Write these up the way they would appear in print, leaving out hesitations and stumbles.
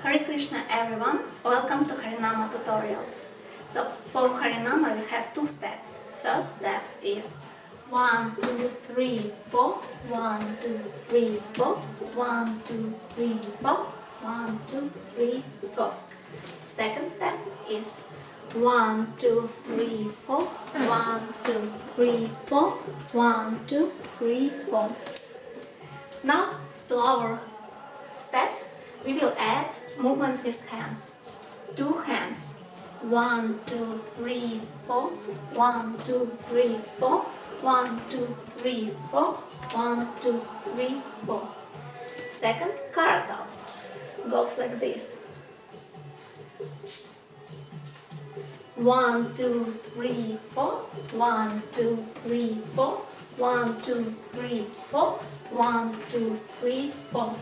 Hare Krishna everyone, welcome to Harinama tutorial. So for Harinama we have two steps. First step is 1, 2, 3, 4, 1, 2, 3, 4, 1, 2, 3, 4, 1, 2, 3, 4. Second step is 1, 2, 3, 4, 1, 2, 3, 4, 1, 2, 3, 4. Now to our steps we will add movement with hands. Two hands. 1, 2, 3, 4, 1, 2, 3, 4, 1, 2, 3, 4, 1, 2, 3, 4. Second, Kartals. Goes like this. 1, 2, 3, 4, 1, 2, 3, 4, 1, 2, 3, 4, 1, 2, 3, 4.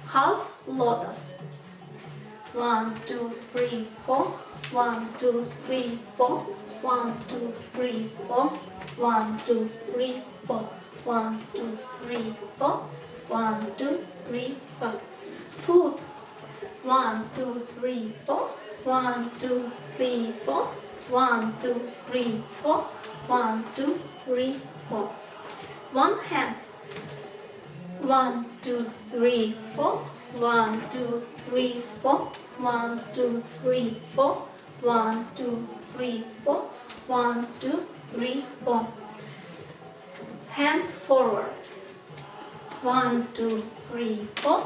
Half Lotus. 1, 2, 3, 4, 1, 2, 3, 4, 1, 2, 3, 4, 1, 2, 3, 4, 1, 2, 3, 4, 1, 2, 3, 4. Flute. 1, 2, 3, 4, 1, 2, 3, 4, 1, 2, 3, 4, 1, 2, 3, 4. One hand. 1, 2, 3, 4, 1, 2, 3, 4, 1, 2, 3, 4, 1, 2, 3, 4, 1, 2, 3, 4. Hand forward. 1, 2, 3, 4,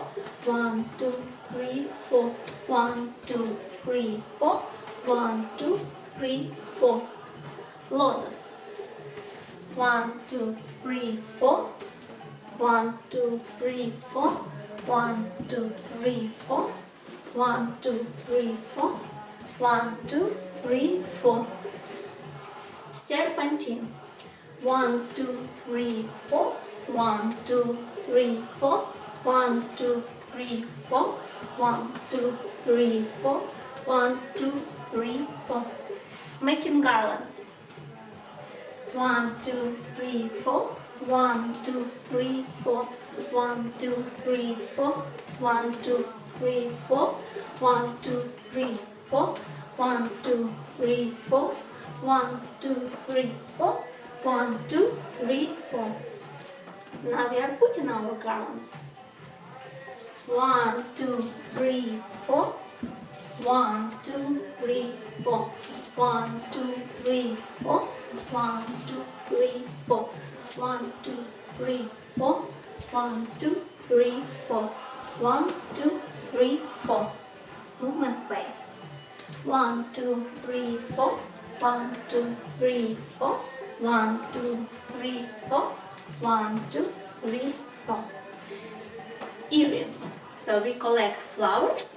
1, 2, 3, 4, 1, 2, 3, 4, 1, 2, 3, 4. Lotus. 1, 2, 3, 4, 1, 2, 3, 4, 1, 2, 3, 4, 1, 2, 3, 4, 1, 2, 3, 4. Serpentine. 1, 2, 3, 4, 1, 2, 3, 4, 1, 2, 3, 4, 1, 2, 3, 4, 1, 2, 3, 4. Making garlands. 1, 2, 3, 4, 1, 2, 3, 4, 1, 2, 3, 4, 1, 2, 3, 4, 1, 2, 3, 4, 1, 2, 3, 4, 1, 2, 3, 4, 1, 2, 3, 4. Now we are putting our garlands. 1, 2, 3, 4, 1, 2, 3, 4, 1, 2, 3, 4, 1, 2, 3, 4, 1, 2, 3, 4, 1, 2, 3, 4, 1, 2, 3, 4. Movement waves. 1, 2, 3, 4, 1, 2, 3, 4, 1, 2, 3, 4, 1, 2, 3, 4. Earrings. So we collect flowers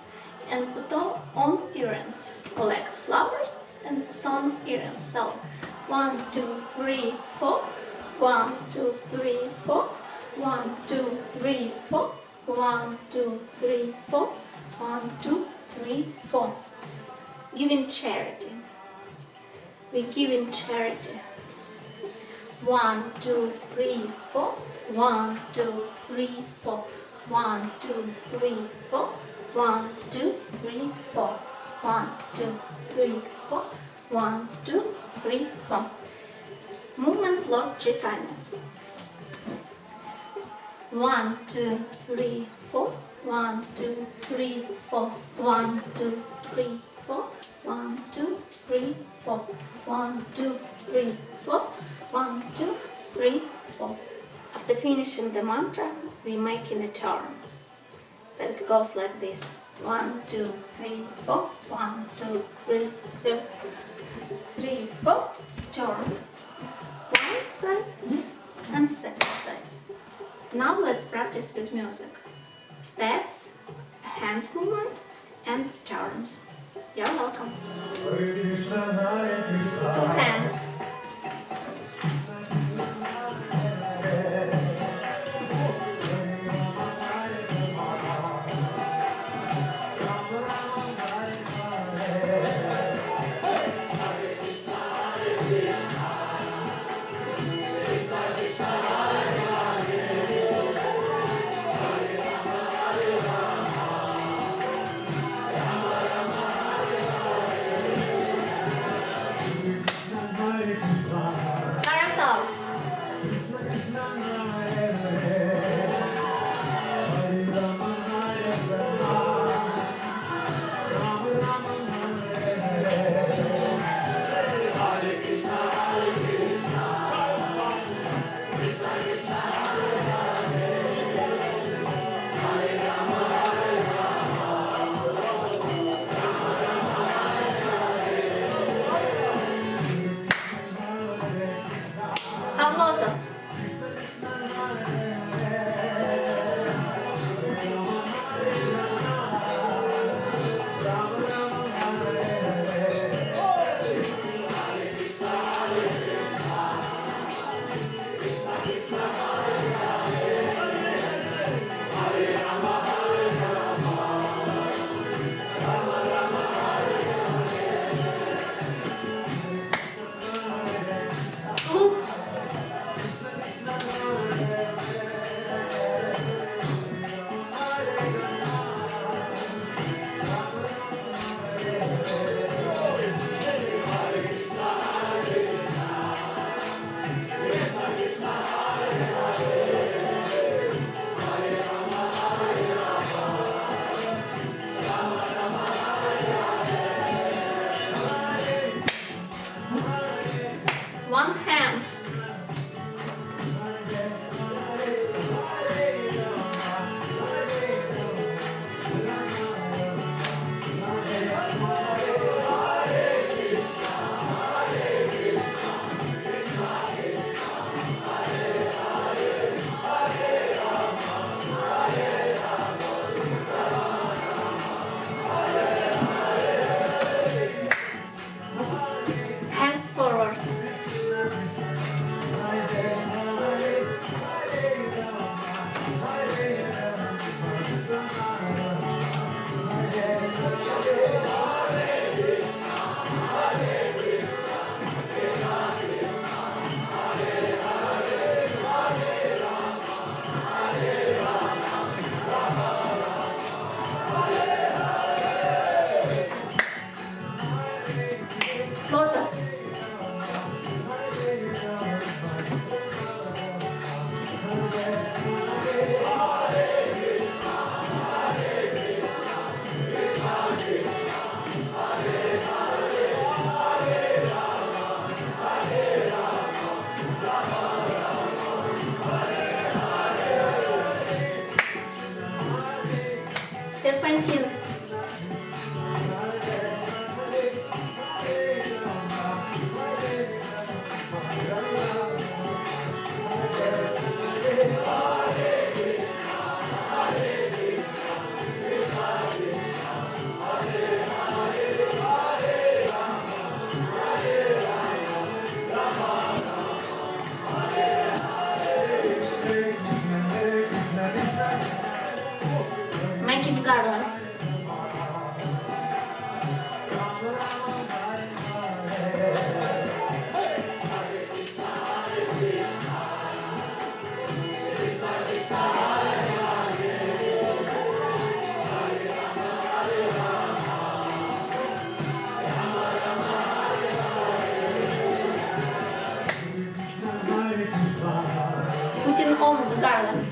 and put on earrings. Collect flowers and put on earrings. So 1, 2, 3, 4, 1, 2, 3, 4, 1, 2, 3, 4, 1, 2, 3, 4, 1, 2, 3, 4. Giving charity. We give in charity. 1, 2, 3, 4, 1, 2, 3, 4, 1, 2, 3, 4, 1, 2, 3, 4, 1, 2, 3, 4, 1, 2, 3, 4. Movement Lord Chaitanya. 1, 2, 3, 4, 1, 2, 3, 4, 1, 2, 3, 4, 1, 2, 3, 4, 1, 2, 3, 4, 1, 2, 3, 4. After finishing the mantra, we make in a turn. So it goes like this. 1, 2, 3, 4, 1, 2, 3, 4, 3, 4, turn. One side and second side. Now let's practice with music. Steps, hands movement and turns. You're welcome. Two hands. Serpentine. Making garlands. Putting on the garlands.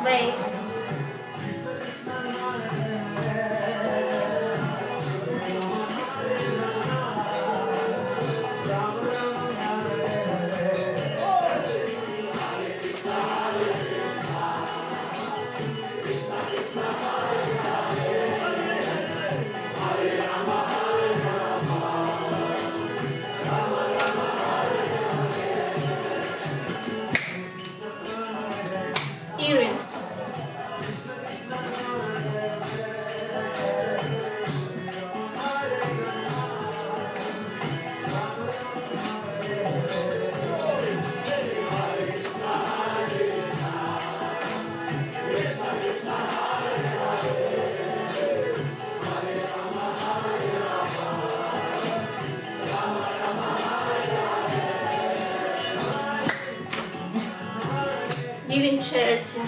Waves. Earrings. Giving charity.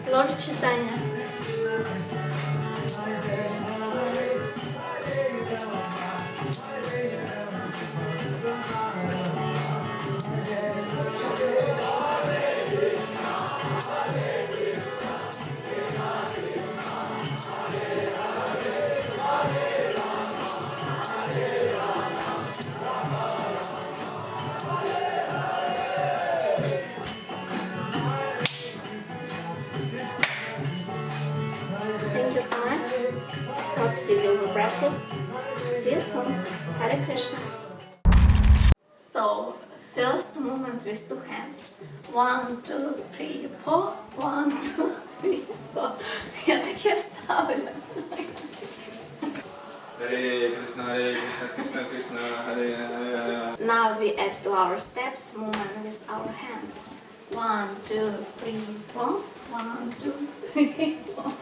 Lord Chaitanya. Thank you so much. Hope you will practice. See you soon. Hare Krishna. So, first movement with two hands. 1, 2, 3, 4. 1, 2, 3, 4. Я таке ставлю. Hare Krishna, Krishna Krishna, Hare Hare. Now we add to our steps movement with our hands. 1, 2, 3, 4. 1, 2, 3, 4.